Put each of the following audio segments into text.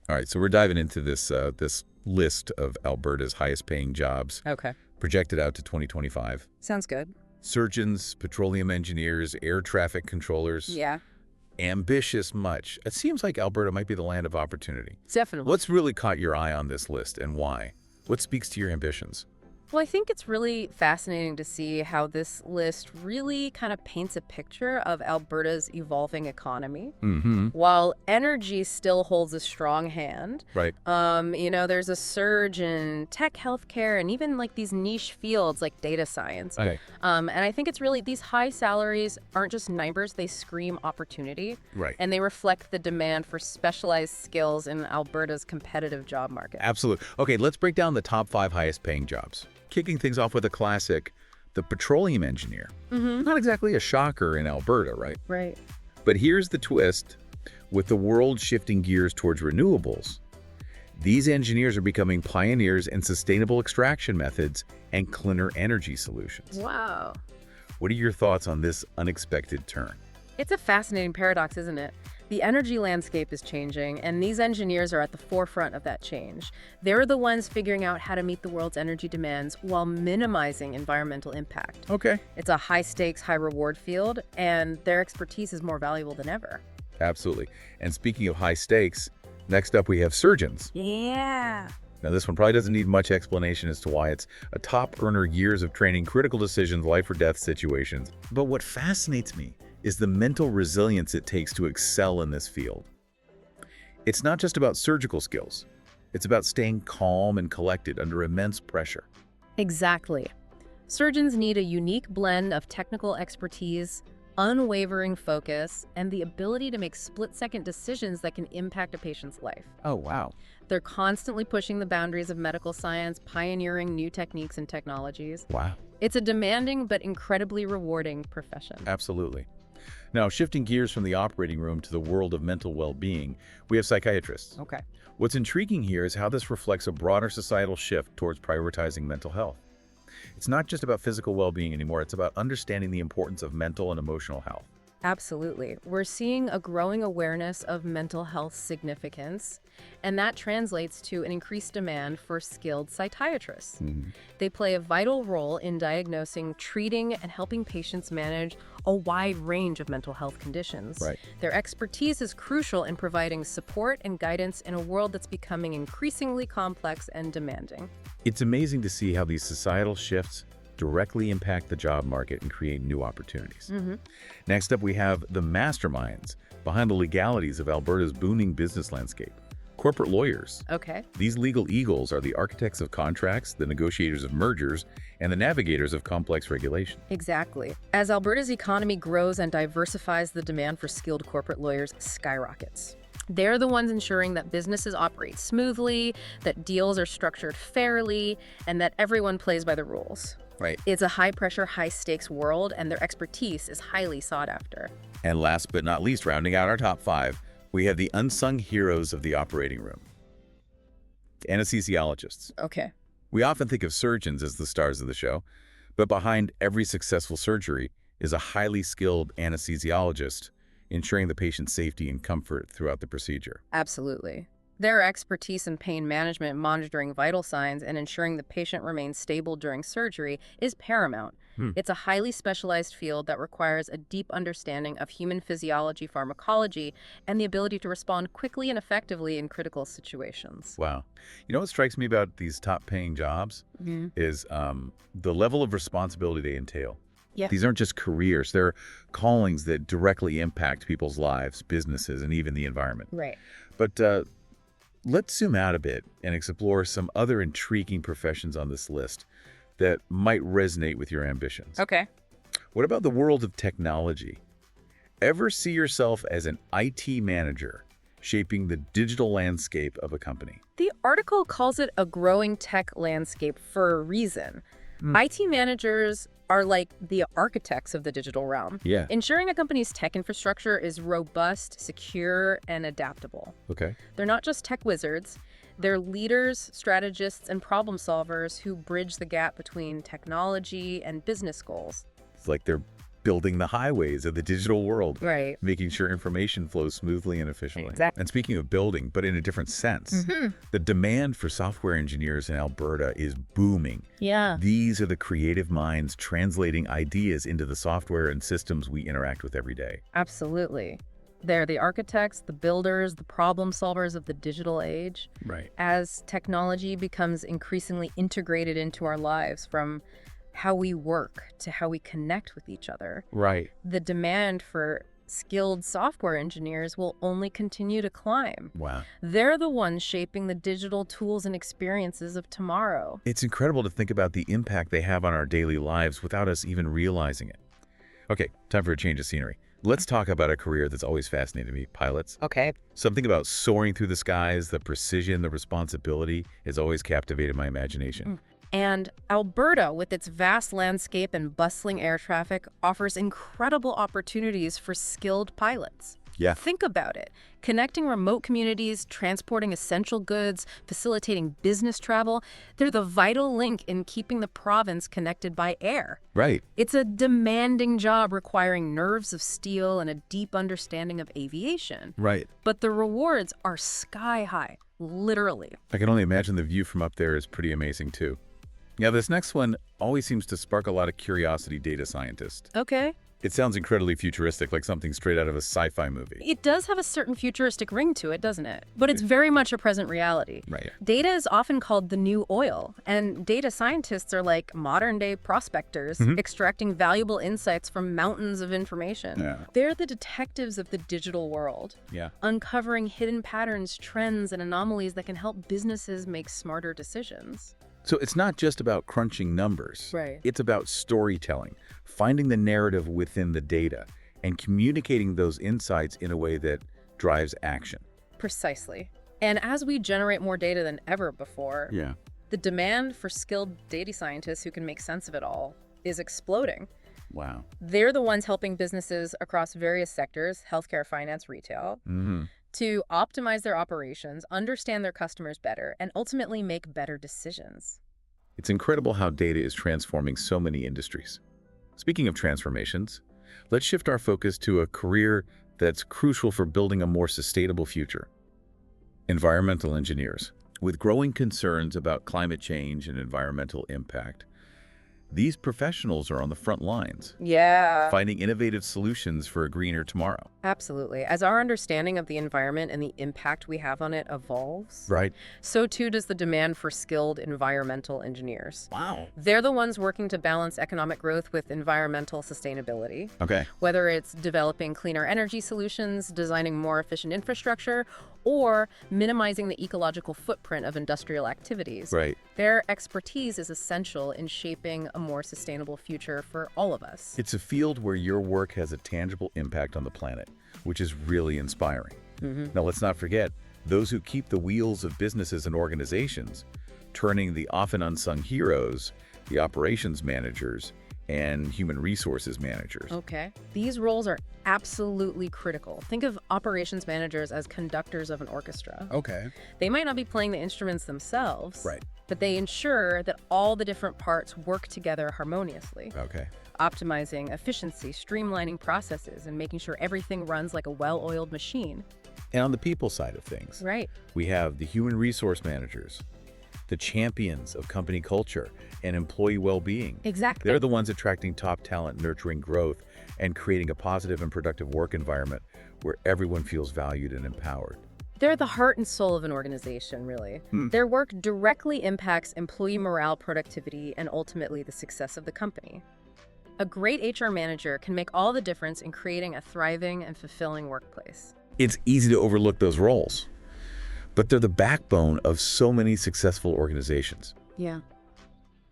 All right, so we're diving into this list of Alberta's highest paying jobs Okay. projected out to 2025. Sounds good. Surgeons, petroleum engineers, air traffic controllers. Yeah, Ambitious much. It seems like Alberta might be the land of opportunity. definitely. What's really caught your eye on this list and why? What speaks to your ambitions? Well, I think it's really fascinating to see how this list really kind of paints a picture of Alberta's evolving economy. Mm-hmm. While energy still holds a strong hand, Right. there's a surge in tech, healthcare, and even like these niche fields like data science. Okay. And I think it's really these high salaries aren't just numbers, they scream opportunity. Right. And they reflect the demand for specialized skills in Alberta's competitive job market. Absolutely. Okay, let's break down the top 5 highest paying jobs. Kicking things off with a classic, the petroleum engineer. Mm-hmm. Not exactly a shocker in Alberta, right? Right. But here's the twist. With the world shifting gears towards renewables, these engineers are becoming pioneers in sustainable extraction methods and cleaner energy solutions. Wow. What are your thoughts on this unexpected turn? It's a fascinating paradox, isn't it? The energy landscape is changing, and these engineers are at the forefront of that change. They're the ones figuring out how to meet the world's energy demands while minimizing environmental impact. Okay. It's a high-stakes, high-reward field, and their expertise is more valuable than ever. Absolutely. And speaking of high stakes, next up we have surgeons. Yeah. Now, this one probably doesn't need much explanation as to why it's a top earner, years of training, critical decisions, life or death situations. But what fascinates me is the mental resilience it takes to excel in this field. It's not just about surgical skills. It's about staying calm and collected under immense pressure. Exactly. Surgeons need a unique blend of technical expertise, unwavering focus, and the ability to make split-second decisions that can impact a patient's life. Oh, wow. They're constantly pushing the boundaries of medical science, pioneering new techniques and technologies. Wow. It's a demanding but incredibly rewarding profession. Absolutely. Now, shifting gears from the operating room to the world of mental well-being, we have psychiatrists. Okay. What's intriguing here is how this reflects a broader societal shift towards prioritizing mental health. It's not just about physical well-being anymore, it's about understanding the importance of mental and emotional health. Absolutely. We're seeing a growing awareness of mental health significance, and that translates to an increased demand for skilled psychiatrists. They play a vital role in diagnosing, treating, and helping patients manage a wide range of mental health conditions. Right. Their expertise is crucial in providing support and guidance in a world that's becoming increasingly complex and demanding. It's amazing to see how these societal shifts directly impact the job market and create new opportunities. Next up, we have the masterminds behind the legalities of Alberta's booming business landscape. Corporate lawyers. Okay. These legal eagles are the architects of contracts, the negotiators of mergers, and the navigators of complex regulation. Exactly. As Alberta's economy grows and diversifies, the demand for skilled corporate lawyers skyrockets. They're the ones ensuring that businesses operate smoothly, that deals are structured fairly, and that everyone plays by the rules. Right. It's a high-pressure, high-stakes world, and their expertise is highly sought after. And last but not least, rounding out our top 5, we have the unsung heroes of the operating room. Anesthesiologists. Okay. We often think of surgeons as the stars of the show, but behind every successful surgery is a highly skilled anesthesiologist ensuring the patient's safety and comfort throughout the procedure. Absolutely. Their expertise in pain management, monitoring vital signs, and ensuring the patient remains stable during surgery is paramount. It's a highly specialized field that requires a deep understanding of human physiology, pharmacology, and the ability to respond quickly and effectively in critical situations. Wow. You know what strikes me about these top-paying jobs is the level of responsibility they entail. Yeah. These aren't just careers. They're callings that directly impact people's lives, businesses, and even the environment. Right. But let's zoom out a bit and explore some other intriguing professions on this list that might resonate with your ambitions. Okay. What about the world of technology? Ever see yourself as an IT manager shaping the digital landscape of a company? The article calls it a growing tech landscape for a reason. IT managers are like the architects of the digital realm, Yeah. ensuring a company's tech infrastructure is robust, secure, and adaptable. Okay. They're not just tech wizards. They're leaders, strategists, and problem solvers who bridge the gap between technology and business goals. It's like they're building the highways of the digital world, Right. making sure information flows smoothly and efficiently. Exactly. And speaking of building, but in a different sense, the demand for software engineers in Alberta is booming. Yeah. These are the creative minds translating ideas into the software and systems we interact with every day. Absolutely. They're the architects, the builders, the problem solvers of the digital age. Right. As technology becomes increasingly integrated into our lives, from how we work to how we connect with each other, Right. the demand for skilled software engineers will only continue to climb. Wow. They're the ones shaping the digital tools and experiences of tomorrow. It's incredible to think about the impact they have on our daily lives without us even realizing it. Okay, time for a change of scenery. Let's talk about a career that's always fascinated me, pilots. Okay. Something about soaring through the skies, the precision, the responsibility has always captivated my imagination. And Alberta, with its vast landscape and bustling air traffic, offers incredible opportunities for skilled pilots. Yeah. Think about it. Connecting remote communities, transporting essential goods, facilitating business travel, they're the vital link in keeping the province connected by air. Right. It's a demanding job requiring nerves of steel and a deep understanding of aviation. Right. But the rewards are sky high, literally. I can only imagine the view from up there is pretty amazing too. Now, this next one always seems to spark a lot of curiosity, data scientist. Okay. It sounds incredibly futuristic, like something straight out of a sci-fi movie. It does have a certain futuristic ring to it, doesn't it? But it's very much a present reality. Right. Data is often called the new oil, and data scientists are like modern-day prospectors, extracting valuable insights from mountains of information. Yeah. They're the detectives of the digital world, Yeah. uncovering hidden patterns, trends, and anomalies that can help businesses make smarter decisions. So it's not just about crunching numbers. Right. It's about storytelling, finding the narrative within the data, and communicating those insights in a way that drives action. Precisely. And as we generate more data than ever before, Yeah. the demand for skilled data scientists who can make sense of it all is exploding. Wow. They're the ones helping businesses across various sectors, healthcare, finance, retail, to optimize their operations, understand their customers better, and ultimately make better decisions. It's incredible how data is transforming so many industries. Speaking of transformations, let's shift our focus to a career that's crucial for building a more sustainable future. Environmental engineers. With growing concerns about climate change and environmental impact, these professionals are on the front lines, Yeah. finding innovative solutions for a greener tomorrow. Absolutely. As our understanding of the environment and the impact we have on it evolves, Right. so too does the demand for skilled environmental engineers. Wow. They're the ones working to balance economic growth with environmental sustainability. Okay. Whether it's developing cleaner energy solutions, designing more efficient infrastructure, or minimizing the ecological footprint of industrial activities. Right. Their expertise is essential in shaping a more sustainable future for all of us. It's a field where your work has a tangible impact on the planet, which is really inspiring. Now, let's not forget those who keep the wheels of businesses and organizations, turning the often unsung heroes, the operations managers, and human resources managers. Okay. These roles are absolutely critical. Think of operations managers as conductors of an orchestra. Okay. They might not be playing the instruments themselves, Right. but they ensure that all the different parts work together harmoniously, Okay. optimizing efficiency, streamlining processes, and making sure everything runs like a well-oiled machine. And on the people side of things, Right. we have the human resource managers, the champions of company culture and employee well-being. Exactly. They're the ones attracting top talent, nurturing growth, and creating a positive and productive work environment where everyone feels valued and empowered. They're the heart and soul of an organization, really. Their work directly impacts employee morale, productivity, and ultimately the success of the company. A great HR manager can make all the difference in creating a thriving and fulfilling workplace. It's easy to overlook those roles, but they're the backbone of so many successful organizations. Yeah.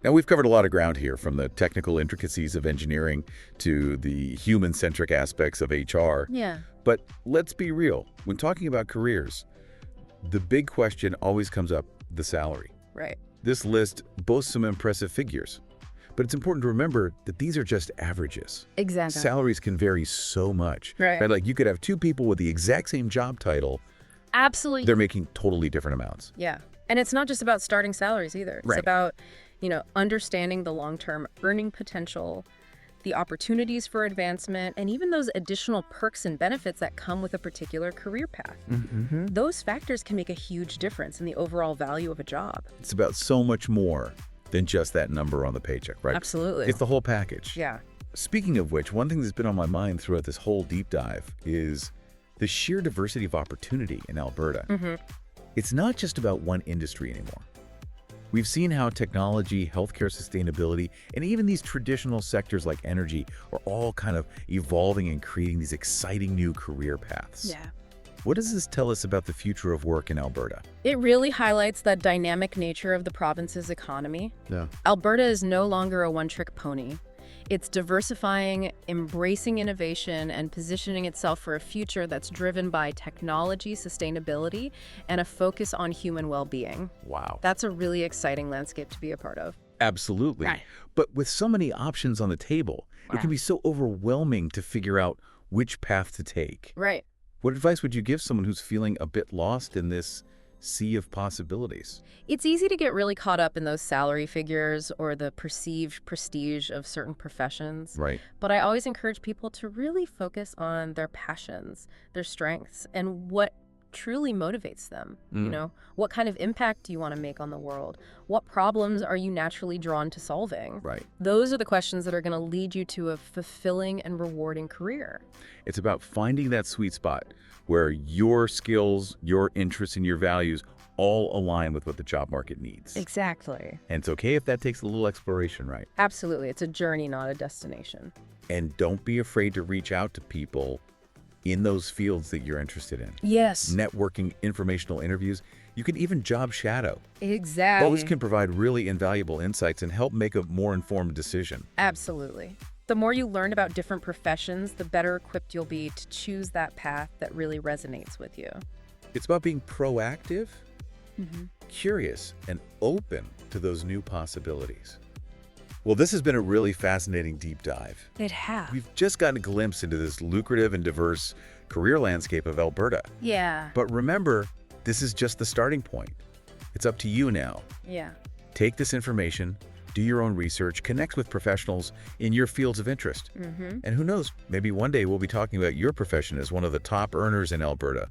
Now, we've covered a lot of ground here, from the technical intricacies of engineering to the human-centric aspects of HR. Yeah. But let's be real. When talking about careers, the big question always comes up: the salary. Right. This list boasts some impressive figures, but it's important to remember that these are just averages. Exactly. Salaries can vary so much. Right. Like, you could have two people with the exact same job title. Absolutely. They're making totally different amounts. Yeah. And it's not just about starting salaries either. It's Right. about, understanding the long-term earning potential, the opportunities for advancement, and even those additional perks and benefits that come with a particular career path. Those factors can make a huge difference in the overall value of a job. It's about so much more than just that number on the paycheck, right? Absolutely. It's the whole package. Yeah. Speaking of which, one thing that's been on my mind throughout this whole deep dive is the sheer diversity of opportunity in Alberta. It's not just about one industry anymore. We've seen how technology, healthcare sustainability, and even these traditional sectors like energy are all kind of evolving and creating these exciting new career paths. Yeah. What does this tell us about the future of work in Alberta? It really highlights the dynamic nature of the province's economy. Yeah. Alberta is no longer a one-trick pony. It's diversifying, embracing innovation, and positioning itself for a future that's driven by technology, sustainability, and a focus on human well-being. Wow. That's a really exciting landscape to be a part of. Absolutely. Right. But with so many options on the table, it can be so overwhelming to figure out which path to take. Right. What advice would you give someone who's feeling a bit lost in this sea of possibilities? It's easy to get really caught up in those salary figures or the perceived prestige of certain professions. Right. But I always encourage people to really focus on their passions, their strengths, and what truly motivates them. You know, what kind of impact do you want to make on the world? What problems are you naturally drawn to solving? Right. Those are the questions that are going to lead you to a fulfilling and rewarding career. It's about finding that sweet spot where your skills, your interests, and your values all align with what the job market needs. Exactly. And it's okay if that takes a little exploration, right? Absolutely. It's a journey, not a destination. And don't be afraid to reach out to people in those fields that you're interested in. Yes. Networking, informational interviews, you can even job shadow. Exactly. Those can provide really invaluable insights and help make a more informed decision. Absolutely. The more you learn about different professions, the better equipped you'll be to choose that path that really resonates with you. It's about being proactive, curious, and open to those new possibilities. Well, this has been a really fascinating deep dive. It has. We've just gotten a glimpse into this lucrative and diverse career landscape of Alberta. Yeah. But remember, this is just the starting point. It's up to you now. Yeah. Take this information, do your own research, connect with professionals in your fields of interest. And who knows, maybe one day we'll be talking about your profession as one of the top earners in Alberta.